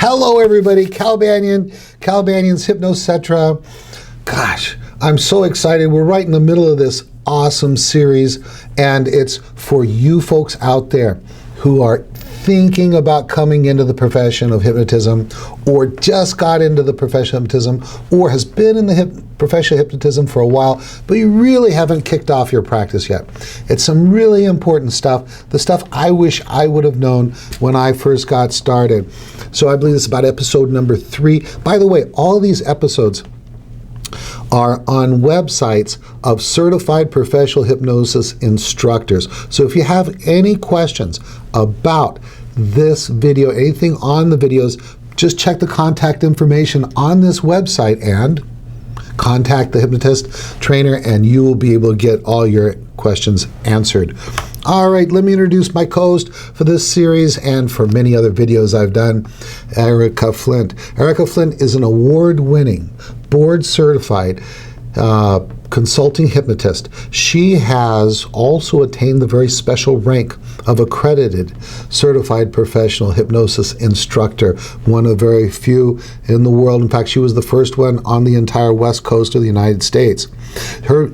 Hello, everybody. Cal Banyan, Cal Banyan's Hypnocentra. Gosh, I'm so excited. We're right in the middle of this awesome series, and it's for you folks out there who are thinking about coming into the profession of hypnotism, or just got into the profession of hypnotism, or has been in the profession of hypnotism for a while, but you really haven't kicked off your practice yet. It's some really important stuff, the stuff I wish I would have known when I first got started. So I believe this is about episode number 3. By the way, all of these episodes are on websites of certified professional hypnosis instructors. So if you have any questions about this video, anything on the videos, just check the contact information on this website and contact the hypnotist trainer, and you will be able to get all your questions answered. All right, let me introduce my co-host for this series and for many other videos I've done, Erica Flint. Erica Flint is an award-winning, board-certified consulting hypnotist. She has also attained the very special rank of accredited certified professional hypnosis instructor, one of very few in the world. In fact, she was the first one on the entire west coast of the United States.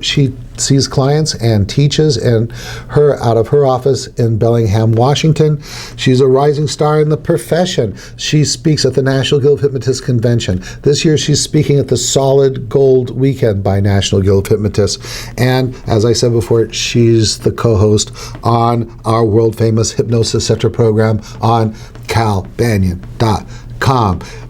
She sees clients and teaches out of her office in Bellingham, Washington. She's a rising star in the profession. She speaks at the National Guild of Hypnotists Convention. This year she's speaking at the Solid Gold Weekend by National Guild of Hypnotists. And as I said before, she's the co-host on our world famous Hypnocentra program on calbanyan.com.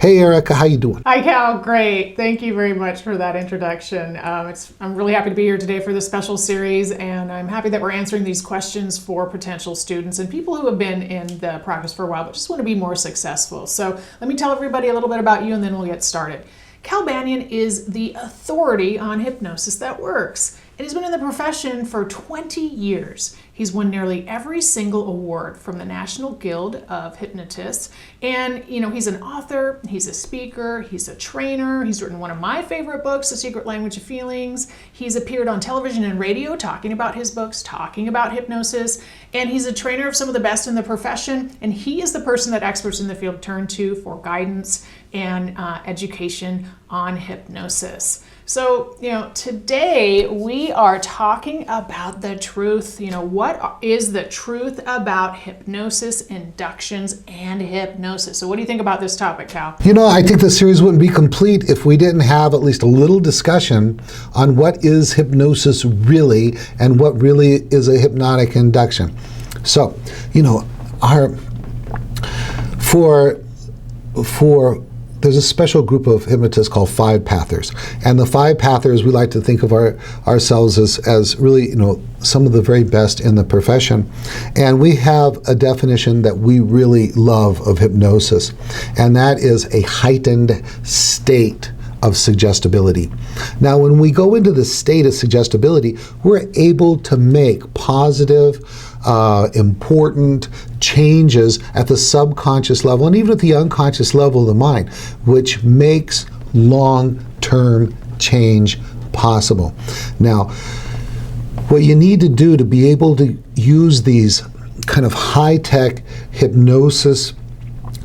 Hey, Erica, how you doing? Hi, Cal. Great. Thank you very much for that introduction. I'm really happy to be here today for this special series, and I'm happy that we're answering these questions for potential students and people who have been in the practice for a while but just want to be more successful. So let me tell everybody a little bit about you, and then we'll get started. Cal Banyan is the authority on hypnosis that works, and he's been in the profession for 20 years. He's won nearly every single award from the National Guild of Hypnotists, and he's an author, he's a speaker, he's a trainer. He's written one of my favorite books, The Secret Language of Feelings. He's appeared on television and radio talking about his books, talking about hypnosis, and he's a trainer of some of the best in the profession, and he is the person that experts in the field turn to for guidance and education on hypnosis. So, today we are talking about the truth. What is the truth about hypnosis, inductions, and hypnosis? So what do you think about this topic, Cal? I think the series wouldn't be complete if we didn't have at least a little discussion on what is hypnosis really and what really is a hypnotic induction. So, there's a special group of hypnotists called Five Pathers. And the Five Pathers, we like to think of ourselves as really, some of the very best in the profession. And we have a definition that we really love of hypnosis, and that is a heightened state of suggestibility. Now, when we go into the state of suggestibility, we're able to make positive, important changes at the subconscious level and even at the unconscious level of the mind, which makes long-term change possible. Now, what you need to do to be able to use these kind of high-tech hypnosis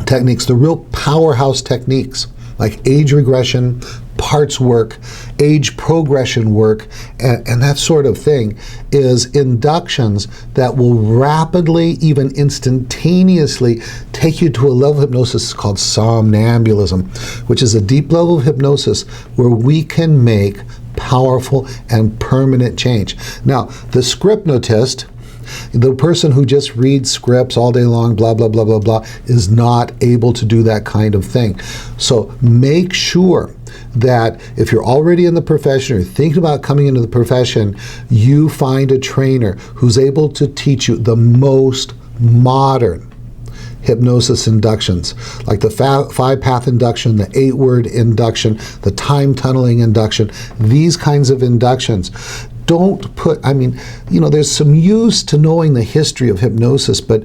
techniques, the real powerhouse techniques, like age regression, parts work, age progression work, and that sort of thing, is inductions that will rapidly, even instantaneously, take you to a level of hypnosis called somnambulism, which is a deep level of hypnosis where we can make powerful and permanent change. Now, the scriptnotist, the person who just reads scripts all day long, blah, blah, blah, blah, blah, is not able to do that kind of thing. So make sure that if you're already in the profession or thinking about coming into the profession, you find a trainer who's able to teach you the most modern hypnosis inductions, like the 5-path induction, the 8-word induction, the time tunneling induction, these kinds of inductions. don't put, I mean, there's some use to knowing the history of hypnosis, but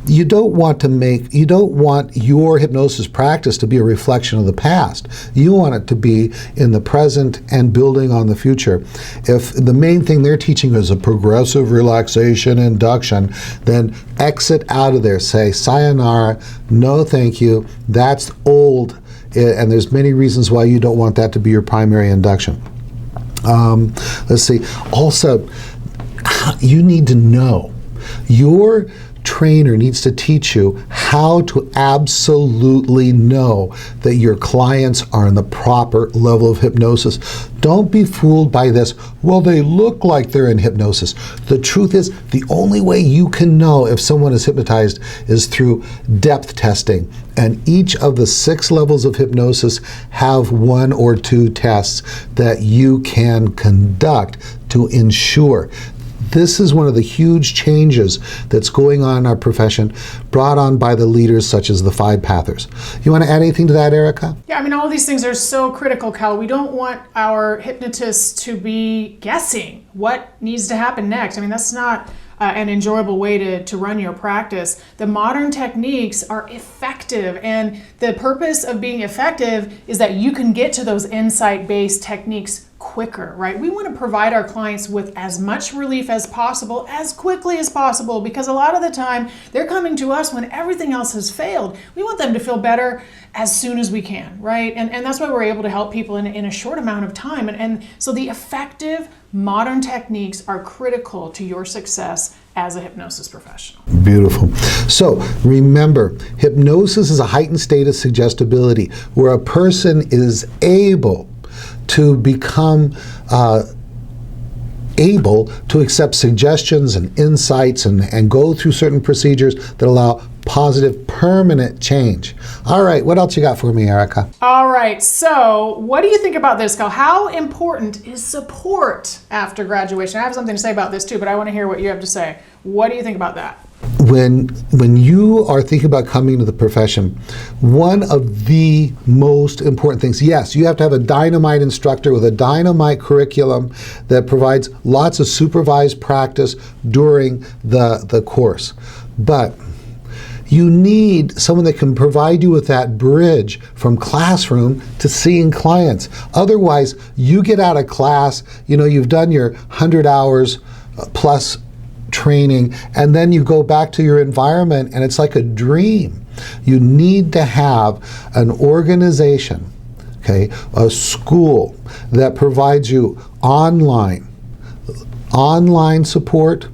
you don't want your hypnosis practice to be a reflection of the past. You want it to be in the present and building on the future. If the main thing they're teaching is a progressive relaxation induction, then exit out of there. Say, sayonara, no thank you, that's old. And there's many reasons why you don't want that to be your primary induction. Let's see. Also, you need to know. Your trainer needs to teach you how to absolutely know that your clients are in the proper level of hypnosis. Don't be fooled by this. Well, they look like they're in hypnosis. The truth is, the only way you can know if someone is hypnotized is through depth testing. And each of the 6 levels of hypnosis have 1 or 2 tests that you can conduct to ensure. This is one of the huge changes that's going on in our profession, brought on by the leaders such as the 5-Pathers. You want to add anything to that, Erica? Yeah, I mean, all of these things are so critical, Cal. We don't want our hypnotists to be guessing what needs to happen next. I mean, that's not an enjoyable way to run your practice. The modern techniques are effective, and the purpose of being effective is that you can get to those insight-based techniques quicker, right? We want to provide our clients with as much relief as possible, as quickly as possible, because a lot of the time they're coming to us when everything else has failed. We want them to feel better as soon as we can, right? And that's why we're able to help people in a short amount of time. And so the effective modern techniques are critical to your success as a hypnosis professional. Beautiful. So remember, hypnosis is a heightened state of suggestibility where a person is able to become able to accept suggestions and insights and go through certain procedures that allow positive, permanent change. All right, what else you got for me, Erica? All right, so what do you think about this, Cal? How important is support after graduation? I have something to say about this too, but I want to hear what you have to say. What do you think about that? When you are thinking about coming to the profession, one of the most important things, yes, you have to have a dynamite instructor with a dynamite curriculum that provides lots of supervised practice during the course. But you need someone that can provide you with that bridge from classroom to seeing clients. Otherwise, you get out of class, you've done your 100 hours plus training, and then you go back to your environment and it's like a dream. You need to have an organization, okay, a school that provides you online support,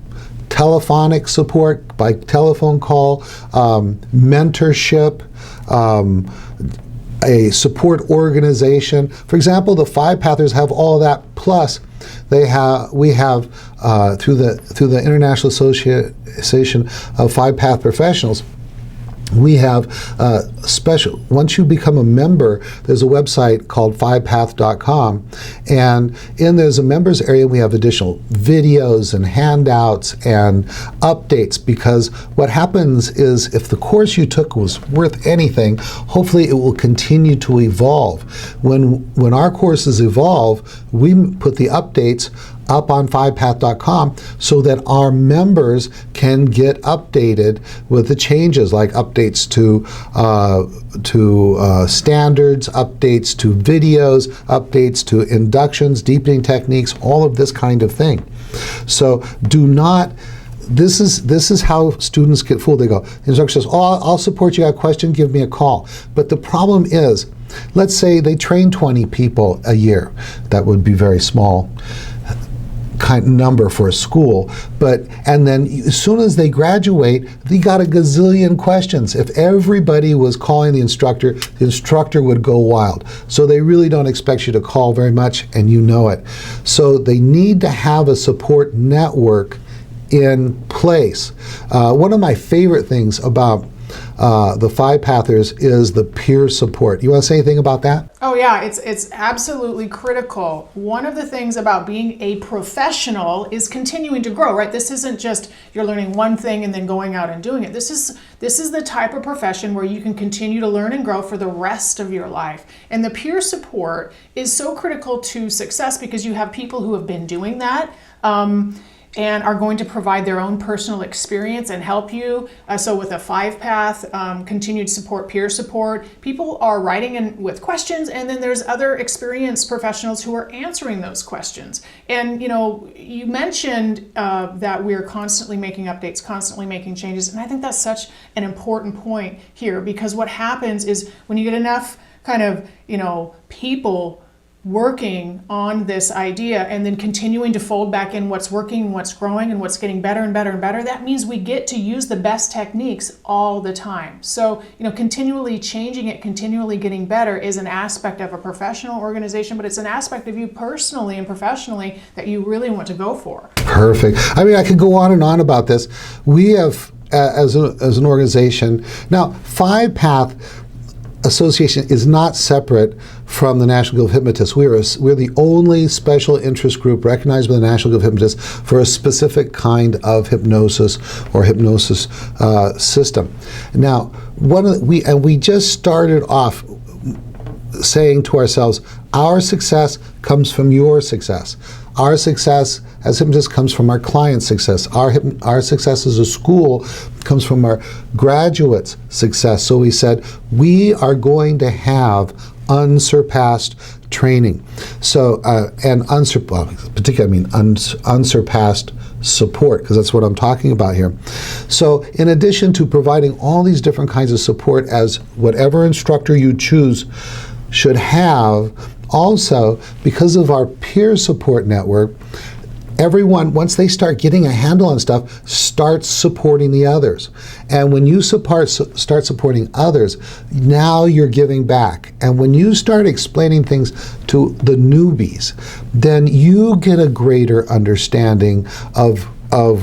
telephonic support by telephone call, mentorship, a support organization. For example, the 5-Pathers have all of that, plus we have through the International Association of 5-Path Professionals, we have special, once you become a member, there's a website called 5path.com, and there's a members area. We have additional videos and handouts and updates, because what happens is if the course you took was worth anything, hopefully it will continue to evolve. When our courses evolve, we put the updates up on 5path.com so that our members can get updated with the changes, like updates to standards, updates to videos, updates to inductions, deepening techniques, all of this kind of thing. So do not. This is how students get fooled. They go, the instructor says, "Oh, I'll support you. I have a question. Give me a call." But the problem is, let's say they train 20 people a year. That would be very small kind of number for a school, and then as soon as they graduate, they got a gazillion questions. If everybody was calling the instructor would go wild. So they really don't expect you to call very much, and you know it. So they need to have a support network in place. One of my favorite things about the 5-Pathers is the peer support. You want to say anything about that? Oh yeah, it's absolutely critical. One of the things about being a professional is continuing to grow, right? This isn't just you're learning one thing and then going out and doing it. This is the type of profession where you can continue to learn and grow for the rest of your life. And the peer support is so critical to success because you have people who have been doing that And are going to provide their own personal experience and help you. So with a 5-path, continued support, peer support, people are writing in with questions, and then there's other experienced professionals who are answering those questions. And you mentioned that we're constantly making updates, constantly making changes, and I think that's such an important point here, because what happens is when you get enough kind of, people working on this idea and then continuing to fold back in what's working, what's growing, and what's getting better and better and better, that means we get to use the best techniques all the time. So, continually changing it, continually getting better is an aspect of a professional organization, but it's an aspect of you personally and professionally that you really want to go for. Perfect. I mean, I could go on and on about this. We have, as an organization, now 5-path Association is not separate from the National Guild of Hypnotists. We're the only special interest group recognized by the National Guild of Hypnotists for a specific kind of hypnosis or hypnosis system. Now, we just started off saying to ourselves, our success comes from your success. Our success as hypnotists comes from our clients' success. Our success as a school comes from our graduates' success. So we said, we are going to have unsurpassed training. So, particularly unsurpassed support, because that's what I'm talking about here. So in addition to providing all these different kinds of support as whatever instructor you choose should have, also, because of our peer support network, everyone, once they start getting a handle on stuff, starts supporting the others. And when you start supporting others, now you're giving back. And when you start explaining things to the newbies, then you get a greater understanding of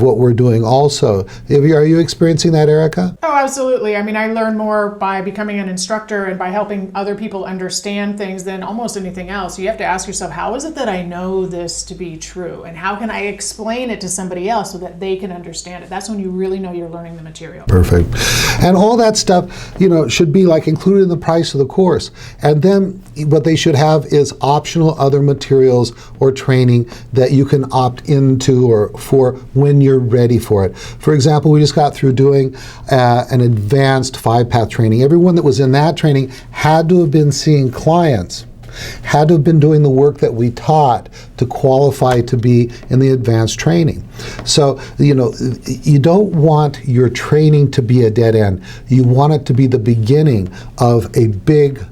what we're doing also. Are you experiencing that, Erica? Oh, absolutely. I mean, I learn more by becoming an instructor and by helping other people understand things than almost anything else. You have to ask yourself, how is it that I know this to be true? And how can I explain it to somebody else so that they can understand it? That's when you really know you're learning the material. Perfect. And all that stuff, should be like included in the price of the course. And then what they should have is optional other materials or training that you can opt into or for when you're ready for it. For example, we just got through doing an advanced 5-path training. Everyone that was in that training had to have been seeing clients, had to have been doing the work that we taught to qualify to be in the advanced training. So, you don't want your training to be a dead end. You want it to be the beginning of a big,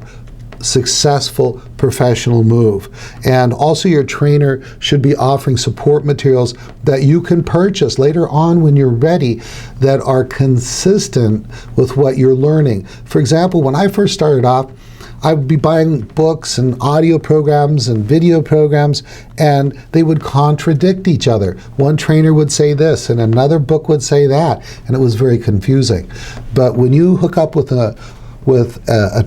successful professional move. And also your trainer should be offering support materials that you can purchase later on when you're ready that are consistent with what you're learning. For example, when I first started off, I would be buying books and audio programs and video programs, and they would contradict each other. One trainer would say this, and another book would say that, and it was very confusing. But when you hook up with a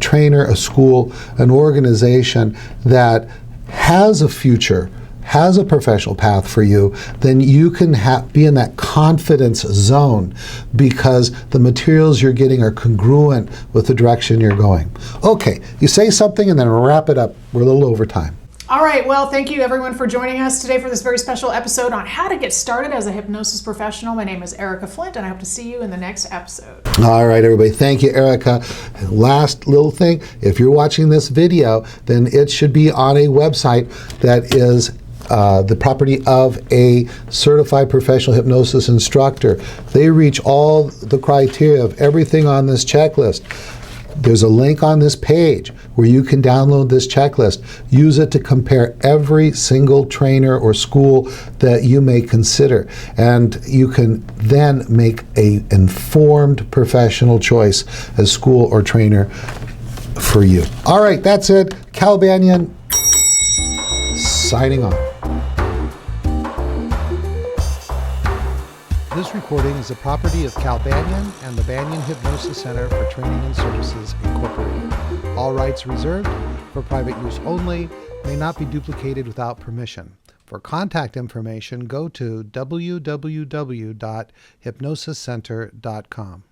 trainer, a school, an organization that has a future, has a professional path for you, then you can be in that confidence zone because the materials you're getting are congruent with the direction you're going. Okay, you say something and then wrap it up. We're a little over time. All right, well, thank you everyone for joining us today for this very special episode on how to get started as a hypnosis professional. My name is Erica Flint, and I hope to see you in the next episode. All right, everybody. Thank you, Erica. Last little thing, if you're watching this video, then it should be on a website that is the property of a certified professional hypnosis instructor. They reach all the criteria of everything on this checklist. There's a link on this page where you can download this checklist. Use it to compare every single trainer or school that you may consider. And you can then make an informed professional choice as school or trainer for you. All right, that's it. Cal Banyan signing off. This recording is the property of Cal Banyan and the Banyan Hypnosis Center for Training and Services, Incorporated. All rights reserved, for private use only, may not be duplicated without permission. For contact information, go to www.hypnosiscenter.com.